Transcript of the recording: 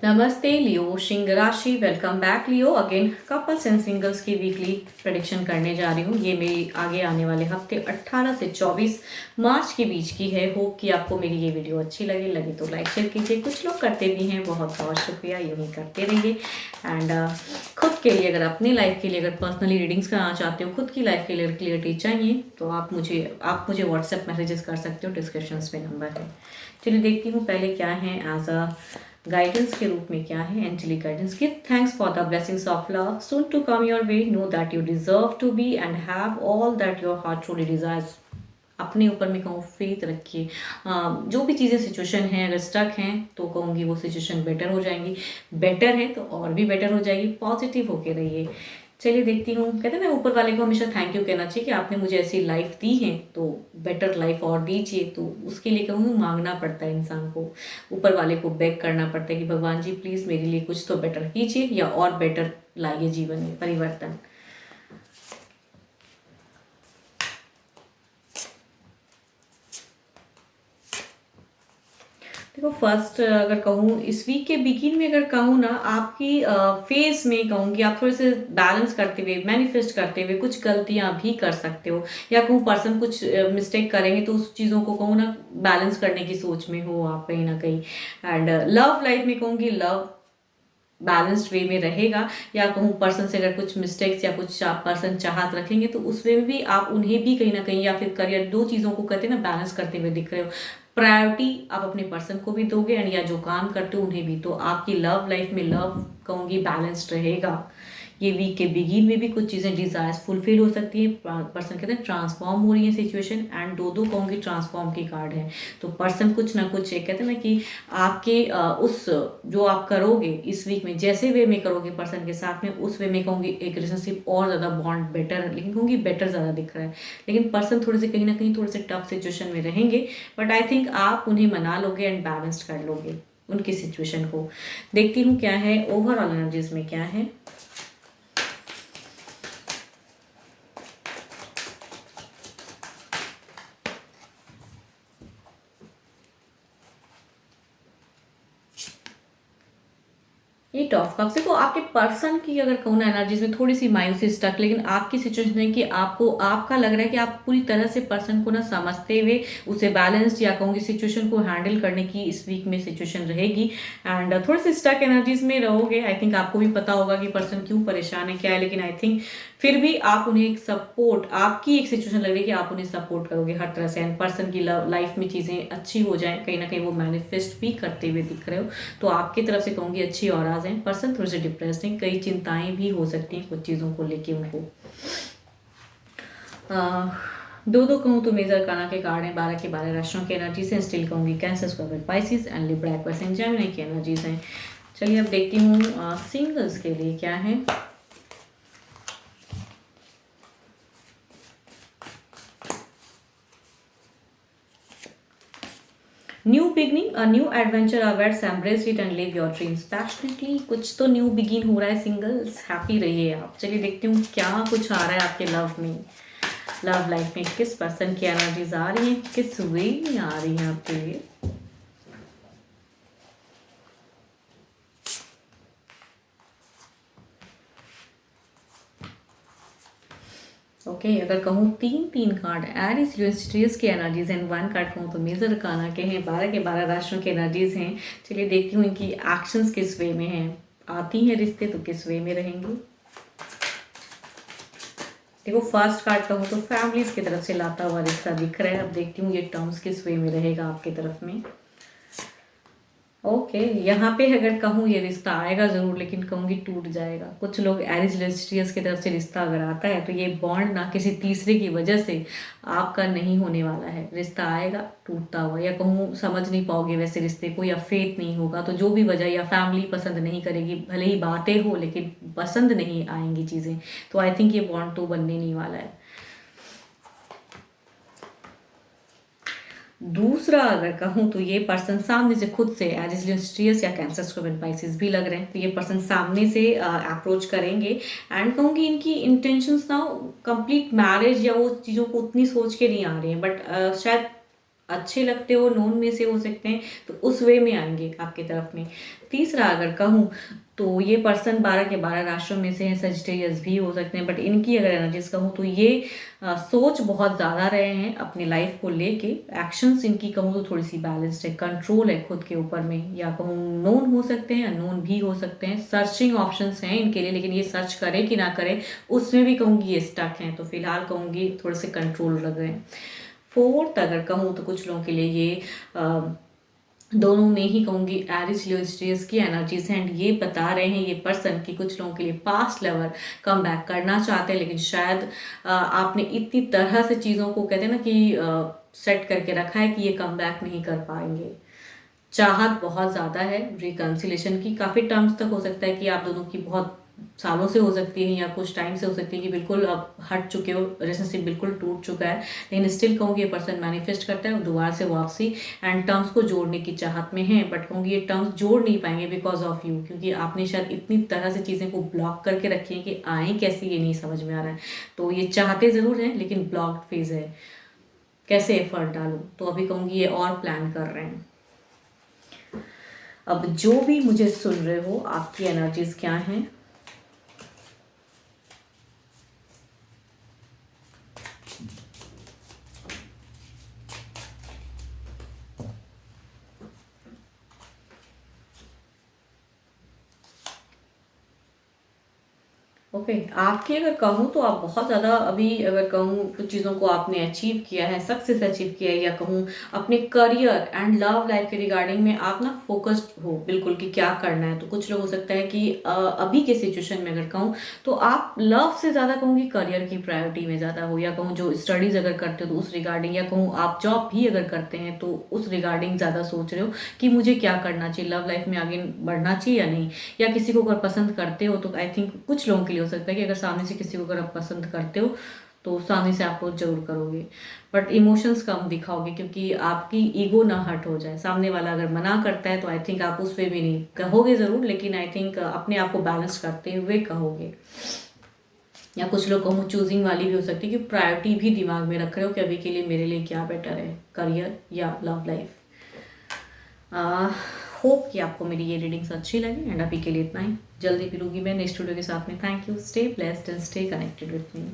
नमस्ते लियो, सिंह राशि। Welcome back Leo again. Couples and singles की वीकली प्रेडिक्शन करने जा रही हूँ। ये मेरी आगे आने वाले हफ्ते 18 से 24 मार्च के बीच की है। होप कि आपको मेरी ये वीडियो अच्छी लगे तो लाइक शेयर कीजिए। कुछ लोग करते भी हैं, बहुत बहुत शुक्रिया, यूँ ही करते रहिए। एंड खुद के लिए, अगर अपनी लाइफ के लिए अगर पर्सनली रीडिंग्स कराना चाहते हो, खुद की लाइफ के लिए क्लियरिटी चाहिए तो आप मुझे व्हाट्सएप मैसेजेस कर सकते हो। डिस्क्रिप्शन में नंबर है। चलिए देखती हूँ पहले क्या है एज अ गाइडेंस के रूप में क्या है। Angelic guidance. Give thanks for the blessings of love soon to come your way. Know that you deserve to be and have all that your heart truly desires. अपने ऊपर मैं कहूँ faith रखिए। जो भी चीज़ें सिचुएशन हैं, अगर स्टक हैं तो कहूँगी वो सिचुएशन बेटर हो जाएंगी। बेटर है तो और भी बेटर हो जाएगी। पॉजिटिव होके रहिए। चलिए देखती हूँ। कहते हैं ना, ऊपर वाले को हमेशा थैंक यू कहना चाहिए कि आपने मुझे ऐसी लाइफ दी है, तो बेटर लाइफ और दीजिए। तो उसके लिए कहूँगी मांगना पड़ता है इंसान को, ऊपर वाले को बेग करना पड़ता है कि भगवान जी प्लीज़ मेरे लिए कुछ तो बेटर कीजिए या और बेटर लाइए जीवन में परिवर्तन। देखो फर्स्ट अगर कहूँ इस वीक के बिगिन में, अगर कहूँ ना, आपकी फेस में कहूँगी आप थोड़े से बैलेंस करते हुए, मैनिफेस्ट करते हुए कुछ गलतियाँ भी कर सकते हो। या कहूँ पर्सन कुछ मिस्टेक करेंगे तो उस चीज़ों को कहूँ ना बैलेंस करने की सोच में हो आप कहीं ना कहीं। एंड लव लाइफ में कहूँगी लव बैलेंस्ड वे में रहेगा। या कहूँ पर्सन से अगर कुछ मिस्टेक्स या कुछ पर्सन चाहत रखेंगे तो उस वे में भी आप उन्हें भी कहीं ना कहीं, या फिर करियर, दो चीज़ों को कहते हैं ना बैलेंस करते हुए दिख रहे हो। प्रायोरिटी आप अपने पर्सन को भी दोगे एंड या जो काम करते हो उन्हें भी, तो आपकी लव लाइफ में लव कहूँगी बैलेंस्ड रहेगा। ये वीक के बिगिन में भी कुछ चीज़ें डिजायर्स फुलफिल हो सकती है। पर्सन कहते हैं ट्रांसफॉर्म हो रही है सिचुएशन। एंड दो कहूँगी ट्रांसफॉर्म की कार्ड है। तो पर्सन कुछ ना कुछ एक कहते हैं ना कि आपके उस जो आप करोगे इस वीक में, जैसे वे में करोगे पर्सन के साथ में, उस वे में कहूँगी एक रिलेशनशिप और ज़्यादा बॉन्ड बेटर है। लेकिन कहूँगी बेटर ज़्यादा दिख रहा है। लेकिन पर्सन थोड़े से कहीं ना कहीं थोड़े से टफ सिचुएशन में रहेंगे, बट आई थिंक आप उन्हें मना लोगे एंड बैलेंस्ड कर लोगे उनकी सिचुएशन को। देखती हूँ क्या है ओवरऑल एनर्जीज में क्या है। Eight of cups. देखो आपके पर्सन की अगर कहूँ ना एनर्जीज में थोड़ी सी मायूसी स्टक, लेकिन आपकी सिचुएशन है कि आपको आपका लग रहा है कि आप पूरी तरह से पर्सन को ना समझते हुए उसे बैलेंस्ड या कहूँगी सिचुएशन को हैंडल करने की इस वीक में सिचुएशन रहेगी। एंड थोड़ी सी स्टक एनर्जीज में रहोगे। आई थिंक आपको भी पता होगा कि पर्सन क्यों परेशान है क्या है, लेकिन आई थिंक फिर भी आप उन्हें एक सपोर्ट, आपकी एक सिचुएशन लग रही है कि आप उन्हें सपोर्ट करोगे हर तरह से। एंड पर्सन की लाइफ में चीज़ें अच्छी हो जाएं, कहीं ना कहीं वो मैनिफेस्ट भी करते हुए दिख रहे हो। तो आपकी तरफ से कहूँगी अच्छी ऑराज हैं। पर्सन थोड़े से डिप्रेस्ड हैं, कई चिंताएं भी हो सकती हैं कुछ चीज़ों को लेके उनको। दो कहूँ तो मेजर काना के कार्ड हैं। 12 के 12 राशियों की एनर्जीज हैं। स्टिल कहूँगी cancer, Scorpio, Pisces and Libra, Aquarius and Gemini की एनर्जीज हैं। चलिए अब देखती हूँ सिंगल्स के लिए क्या है। New beginning, a new adventure awaits, embrace it and live your dreams passionately. कुछ तो न्यू बिगिन हो रहा है सिंगल्स, हैप्पी रहिए आप। चलिए देखती हूँ क्या कुछ आ रहा है आपके लव में, लव लाइफ में किस पर्सन की एनर्जीज आ रही हैं, किस वे में आ रही हैं आपके लिए। ओके अगर कहूँ तीन कार्ड एरिस यूनिवर्सिटीज की एनर्जीज हैं। 1 कार्ड कहूँ तो मेजर काना के हैं। 12 के 12 राशियों की एनर्जीज हैं। चलिए देखती हूँ इनकी एक्शंस किस वे में हैं, आती हैं रिश्ते तो किस वे में रहेंगे। देखो फर्स्ट कार्ड कहूँ तो फैमिलीज की तरफ से लाता हुआ रिश्ता दिख रहा है। अब देखती हूँ ये टर्म्स किस वे में रहेगा आपकी तरफ में। ओके यहाँ पे अगर कहूँ ये रिश्ता आएगा ज़रूर, लेकिन कहूँगी टूट जाएगा। कुछ लोग एरिज लेस्ट्रियस की तरफ से रिश्ता अगर आता है तो ये बॉन्ड ना किसी तीसरे की वजह से आपका नहीं होने वाला है। रिश्ता आएगा टूटता हुआ, या कहूँ समझ नहीं पाओगे वैसे रिश्ते को, या फेथ नहीं होगा। तो जो भी वजह, या फैमिली पसंद नहीं करेगी, भले ही बातें हो लेकिन पसंद नहीं आएंगी चीज़ें। तो आई थिंक ये बॉन्ड तो बनने नहीं वाला है। दूसरा अगर कहूँ तो ये पर्सन सामने से खुद से एरिज या कैंसर, स्कॉर्पियो, पाइसिस भी लग रहे हैं। तो ये पर्सन सामने से अप्रोच करेंगे। एंड कहूँगी इनकी इंटेंशंस ना कंप्लीट मैरिज या वो चीज़ों को उतनी सोच के नहीं आ रही हैं, बट शायद अच्छे लगते हो, नोन में से हो सकते हैं, तो उस वे में आएंगे आपकी तरफ में। तीसरा अगर कहूँ तो ये पर्सन 12 के 12 राशियों में से हैं, सजिटेरियस भी हो सकते हैं, बट इनकी अगर एनर्जीज कहूँ तो ये सोच बहुत ज़्यादा रहे हैं अपनी लाइफ को लेके। एक्शंस इनकी कहूँ तो थोड़ी सी बैलेंस्ड है, कंट्रोल है खुद के ऊपर में, या कहूँ नोन हो सकते हैं, अननोन भी हो सकते हैं। सर्चिंग ऑप्शंस हैं इनके लिए, लेकिन ये सर्च करें कि ना करें उसमें भी कहूँगी ये स्टक हैं, तो फिलहाल कहूँगी थोड़े से कंट्रोल लग रहे हैं। फोर्थ अगर कहूँ तो कुछ लोगों के लिए ये दोनों में ही कहूँगी एरिस लियो स्ट्रेस की एनर्जीज हैं, एंड ये बता रहे हैं ये पर्सन कि कुछ लोगों के लिए पास्ट लवर कम बैक करना चाहते हैं, लेकिन शायद आपने इतनी तरह से चीज़ों को कहते हैं ना कि सेट करके रखा है कि ये कम बैक नहीं कर पाएंगे। चाहत बहुत ज़्यादा है रिकन्सिलेशन की, काफ़ी टर्म्स तक हो सकता है कि आप दोनों की बहुत सालों से हो सकती है, या कुछ टाइम से हो सकती है कि बिल्कुल अब हट चुके हो, रिलेशनशिप बिल्कुल टूट चुका है, लेकिन स्टिल कहूँगी ये पर्सन मैनिफेस्ट करता है दोबारा से वापसी एंड टर्म्स को जोड़ने की चाहत में है, बट कहूँगी ये टर्म्स जोड़ नहीं पाएंगे बिकॉज ऑफ यू, क्योंकि आपने शायद इतनी तरह से चीज़ें को ब्लॉक करके रखी है कि आए कैसे ये नहीं समझ में आ रहा है। तो ये चाहते ज़रूर हैं लेकिन ब्लॉक्ड फेज है, कैसे एफर्ट डालूँ, तो अभी कहूँगी ये और प्लान कर रहे हैं। अब जो भी मुझे सुन रहे हो, आपकी एनर्जीज क्या हैं? ओके आपकी अगर कहूँ तो आप बहुत ज़्यादा अभी अगर कहूँ कुछ चीज़ों को आपने अचीव किया है, सक्सेस अचीव किया है, या कहूँ अपने करियर एंड लव लाइफ के रिगार्डिंग में आप ना फोकस्ड हो बिल्कुल कि क्या करना है। तो कुछ लोग हो सकता है कि अभी के सिचुएशन में अगर कहूँ तो आप लव से ज़्यादा कहूँगी करियर की प्रायोरिटी में ज़्यादा हो, या कहूँ जो स्टडीज़ अगर करते हो तो उस रिगार्डिंग, या कहूँ आप जॉब भी अगर करते हैं तो उस रिगार्डिंग ज़्यादा सोच रहे हो कि मुझे क्या करना चाहिए, लव लाइफ में आगे बढ़ना चाहिए या नहीं। या किसी को अगर पसंद करते हो तो आई थिंक कुछ लोगों के लिए हो सकता है कि अगर सामने से किसी को अगर आप पसंद करते हो तो सामने से अप्रोच जरूर करोगे, बट इमोशंस कम दिखाओगे क्योंकि आपकी ईगो ना हर्ट हो जाए। सामने वाला अगर मना करता है तो आई थिंक आप उस पे भी नहीं कहोगे ज़रूर, लेकिन आई थिंक अपने आप को बैलेंस करते हुए कहोगे। या कुछ लोग कहूँ चूजिंग वाली भी हो सकती है कि प्रायोरिटी भी दिमाग में रख रहे हो कि अभी के लिए मेरे लिए क्या बेटर है, करियर या लव लाइफ। होप कि आपको मेरी ये रीडिंग्स अच्छी लगी, एंड अभी के लिए इतना ही। जल्दी मिलूंगी मैं नेक्स्ट वीडियो के साथ में। Thank you, stay blessed and stay connected with me.